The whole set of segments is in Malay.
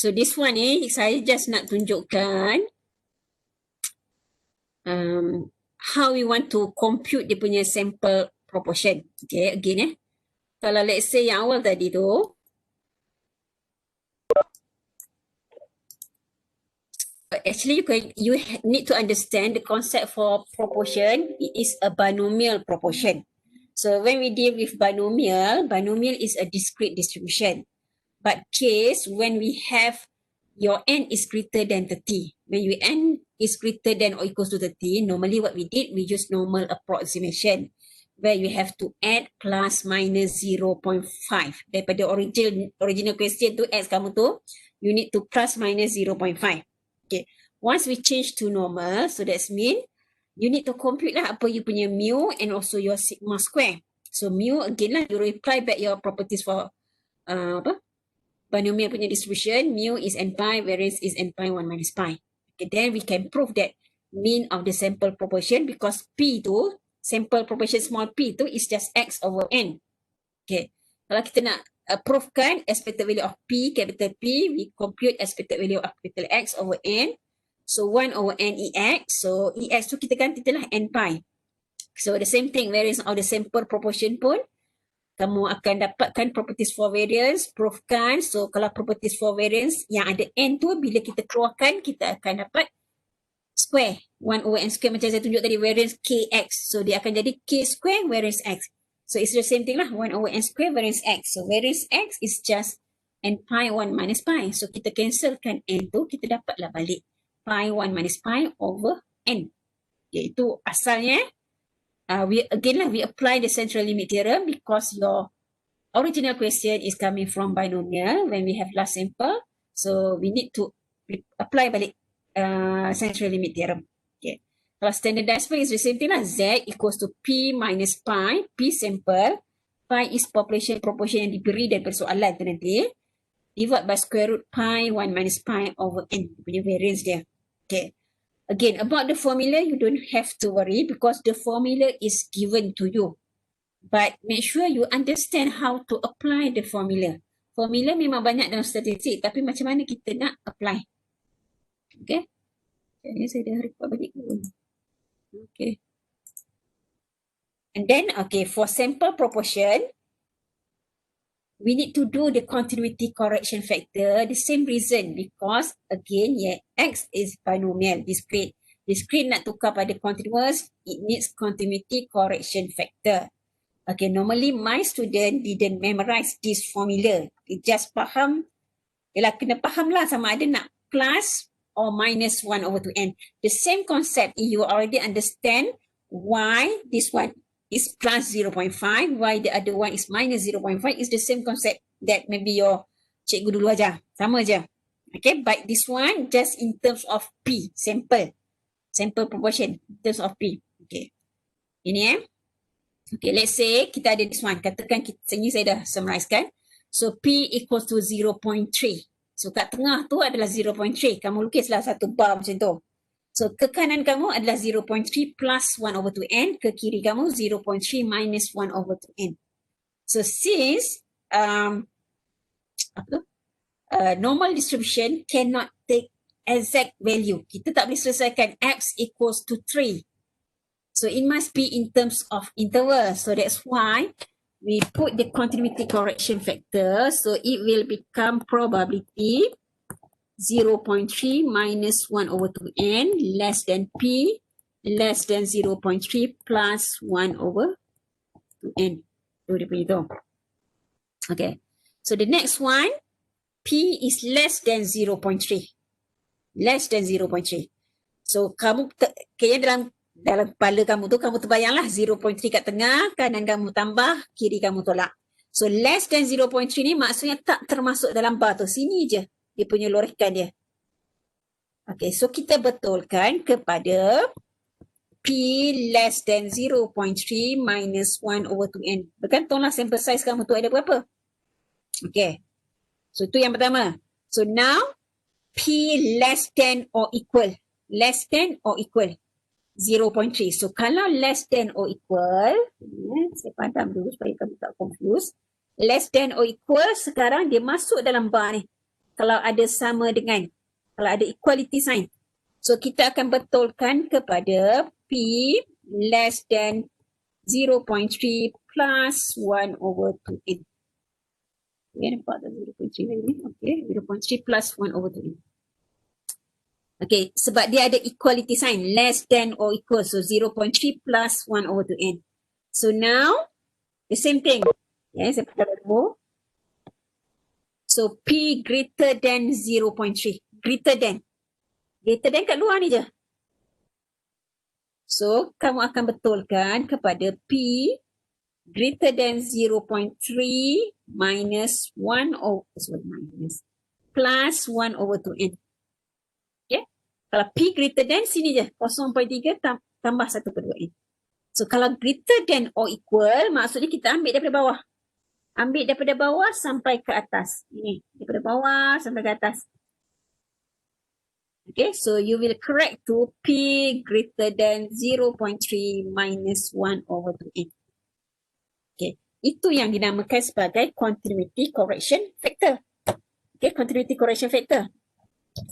So this one ni, saya just nak tunjukkan how we want to compute dia punya sample proportion. Okay, again Kalau let's say yang awal tadi tu, actually you need to understand the concept for proportion. It is a binomial proportion. So when we deal with binomial is a discrete distribution. But case when we have your n is greater than 30. When your n is greater than or equals to 30, normally what we did, we use normal approximation, where you have to add plus minus 0.5. Daripada original question tu, x kamu tu, you need to plus minus 0.5. Okay. Once we change to normal, so that's mean you need to compute lah apa you punya mu and also your sigma square. So mu again lah, you reply back your properties for binomial punya distribution. Mu is n pi, variance is n pi 1 minus pi. Okay, then we can prove that mean of the sample proportion, because p tu, sample proportion small p tu is just x over n. Okay, kalau kita nak provekan expected value of p, capital P, we compute expected value of capital X over n. So 1 over n ex. So ex tu kita ganti lah n pi. So the same thing, variance of the sample proportion pun, kamu akan dapatkan properties for variance, provekan. So kalau properties for variance yang ada n tu, bila kita keluarkan, kita akan dapat square 1 over n square, macam saya tunjuk tadi, variance kx. So dia akan jadi k square variance x. So it's the same thing lah, 1 over n square variance x. So variance x is just n pi 1 minus pi. So kita cancelkan n tu, kita dapatlah balik pi 1 minus pi over n. Okay, itu asalnya. We apply the central limit theorem because your original question is coming from binomial when we have last sample. So we need to apply balik central limit theorem. Okay. Kalau standardized pun is the same thing lah. Z equals to P minus pi. P sample. Pi is population proportion yang diberi daripada soalan tu nanti. Divide by square root pi 1 minus pi over n. Punya variance dia. Okay. Again, about the formula, you don't have to worry because the formula is given to you. But make sure you understand how to apply the formula. Formula memang banyak dalam statistik, tapi macam mana kita nak apply. Okay. Jadi saya dah record balik dulu. Okay. And then, okay, for sample proportion, we need to do the continuity correction factor. The same reason, because again, x is binomial, discrete. Discrete nak tukar pada continuous, it needs continuity correction factor. Okay, normally my student didn't memorize this formula. They just faham, kena faham lah sama ada nak plus or minus 1 over 2n. The same concept, you already understand why this one is plus 0.5, why the other one is minus 0.5, is the same concept that maybe your cikgu dulu aja. Sama aja. Okay, but this one just in terms of P, sample proportion, in terms of P. Okay. Ini Okay, let's say kita ada this one. Katakan ini saya dah summarizekan. So P equals to 0.3. So kat tengah tu adalah 0.3. Kamu lukislah satu bar macam tu. So ke kanan kamu adalah 0.3 plus 1 over 2n. Ke kiri kamu 0.3 minus 1 over 2n. So since normal distribution cannot take exact value. Kita tak boleh selesaikan x equals to 3. So it must be in terms of interval. So that's why we put the continuity correction factor. So it will become probability 0.3 minus 1 over 2n less than P less than 0.3 plus 1 over 2n. So dia punya tu. Okay. So the next one, P is less than 0.3. Less than 0.3. So kamu kayaknya dalam kepala kamu tu, kamu terbayanglah 0.3 kat tengah, kanan kamu tambah, kiri kamu tolak. So less than 0.3 ni maksudnya tak termasuk dalam bar tu. Sini je dia punya lorekan dia. Okay, so kita betulkan kepada P less than 0.3 minus 1 over 2n. Bergantunglah sample size kamu tu ada berapa. Okay. So itu yang pertama. So now P less than or equal. Less than or equal 0.3. So kalau less than or equal, saya padam dulu supaya kamu tak confuse. Less than or equal, sekarang dia masuk dalam bar ni. kalau ada sama dengan, kalau ada equality sign. So kita akan betulkan kepada P less than 0.3 plus 1 over 2n. Okay, nampak tak 0.3 ni? Okay, 0.3 plus 1 over 2n. Okay, sebab dia ada equality sign, less than or equal. So 0.3 plus 1 over 2n. So now, the same thing. Yeah, saya pakai dulu. So P greater than 0.3. Greater than. Greater than kat luar ni je. So, kamu akan betulkan kepada P greater than 0.3 minus 1 over, minus, plus 1 over 2n. Okay? Kalau P greater than, sini je. 0.3 tambah 1/2n. So, kalau greater than or equal, maksudnya kita ambil daripada bawah. Ambil daripada bawah sampai ke atas. Ini, daripada bawah sampai ke atas. Okay, so you will correct to P greater than 0.3 minus 1 over 2n. Okay, itu yang dinamakan sebagai continuity correction factor. Okay, continuity correction factor.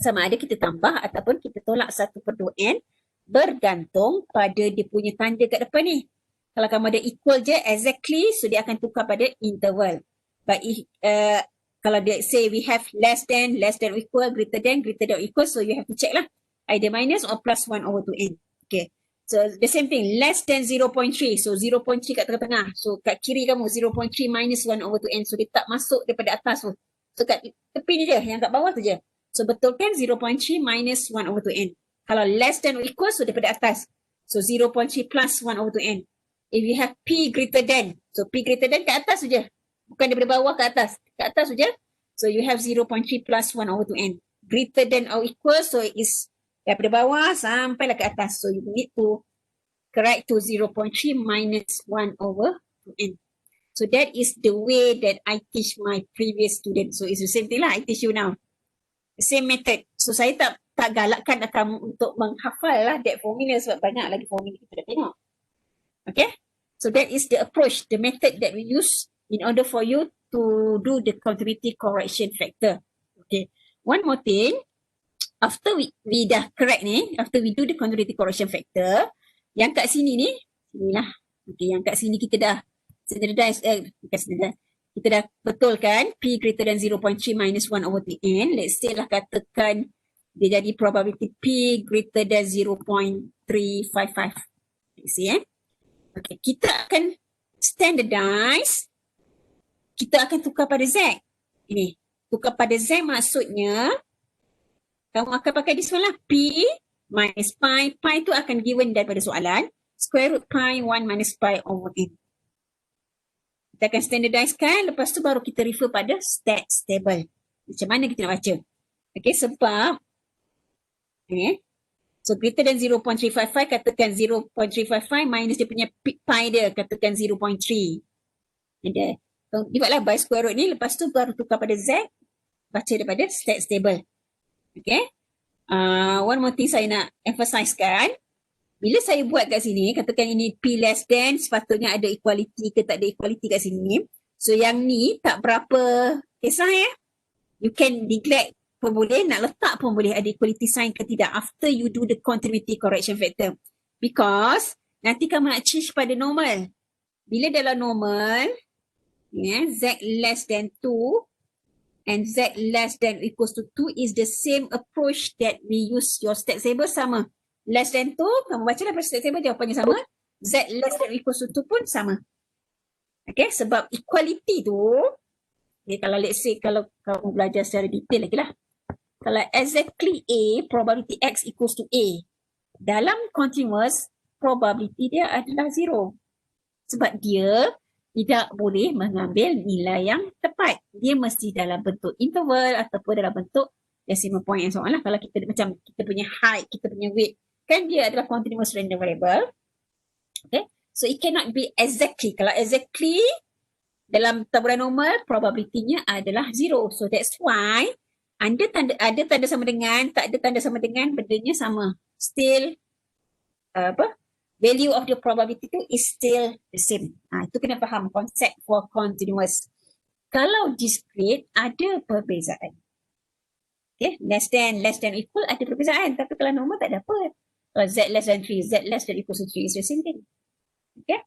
Sama ada kita tambah ataupun kita tolak 1/2n bergantung pada dia punya tanda kat depan ni. Kalau kamu ada equal je, exactly, so dia akan tukar pada interval. But if, kalau dia say we have less than or equal, greater than or equal, so you have to check lah. Either minus or plus 1 over 2n. Okay. So the same thing, less than 0.3. So 0.3 kat tengah-tengah. So kat kiri kamu 0.3 minus 1 over 2n. So dia tak masuk daripada atas tu. So kat tepi ni je, yang kat bawah tu je. So betulkan 0.3 minus 1 over 2n. Kalau less than or equal, so daripada atas. So 0.3 plus 1 over 2n. If you have P greater than, so P greater than kat atas saja. Bukan daripada bawah ke atas. Kat atas saja. So you have 0.3 plus 1 over 2n. Greater than or equal, so is daripada bawah sampailah ke atas. So you need to correct to 0.3 minus 1 over 2n. So that is the way that I teach my previous student. So it's the same thing lah I teach you now. The same method. So saya tak galakkan kamu untuk menghafal lah that formula sebab banyak lagi formula kita dah tengok. Okay, so that is the approach, the method that we use in order for you to do the continuity correction factor. Okay, one more thing, after we dah correct ni, after we do the continuity correction factor, yang kat sini ni, inilah, okay, yang kat sini kita dah standardize, kita dah betulkan P greater than 0.3 minus 1 over 2n. Let's say lah katakan dia jadi probability P greater than 0.355. See Okay, kita akan standardize, kita akan tukar pada Z. Ini, tukar pada Z maksudnya, kamu akan pakai this one lah, P minus pi. Pi tu akan given daripada soalan, square root pi 1 minus pi over n. Kita akan standardizekan, lepas tu baru kita refer pada stats table. Macam mana kita nak baca. Okay, sebab, so greater than 0.355, katakan 0.355 minus dia punya pi dia, katakan 0.3. And then, buatlah by square root ni, lepas tu baru tukar pada Z, baca daripada stats table. Okay. One more thing saya nak emphasizekan, bila saya buat kat sini, katakan ini P less than, sepatutnya ada equality ke tak ada equality kat sini. So yang ni tak berapa kisah ya. You can neglect pun boleh, nak letak pun boleh ada equality sign ke tidak after you do the continuity correction factor. Because nanti kamu nak change pada normal. Bila dalam normal, Z less than 2 and Z less than equals to 2 is the same approach that we use your stats table sama. Less than 2, kamu baca lah stats table jawapannya sama. Z less than equals to 2 pun sama. Okay, sebab equality tu, okay, kalau let's say kalau kamu belajar secara detail lagi lah. Kalau exactly A, probability X equals to A. Dalam continuous, probability dia adalah 0. Sebab dia tidak boleh mengambil nilai yang tepat. Dia mesti dalam bentuk interval ataupun dalam bentuk decimal point and so on lah. Kalau kita macam kita punya height, kita punya weight, kan dia adalah continuous random variable. Okay, so it cannot be exactly. Kalau exactly dalam taburan normal, probability-nya adalah 0. So that's why ada tanda sama dengan, tak ada tanda sama dengan, bendanya sama. Still, value of the probability tu is still the same. Itu kena faham konsep for continuous. Kalau discrete, ada perbezaan. Okay, less than equal ada perbezaan. Tapi kalau normal tak ada apa. Z less than 3, Z less than equal to 3 is the same thing. Okay.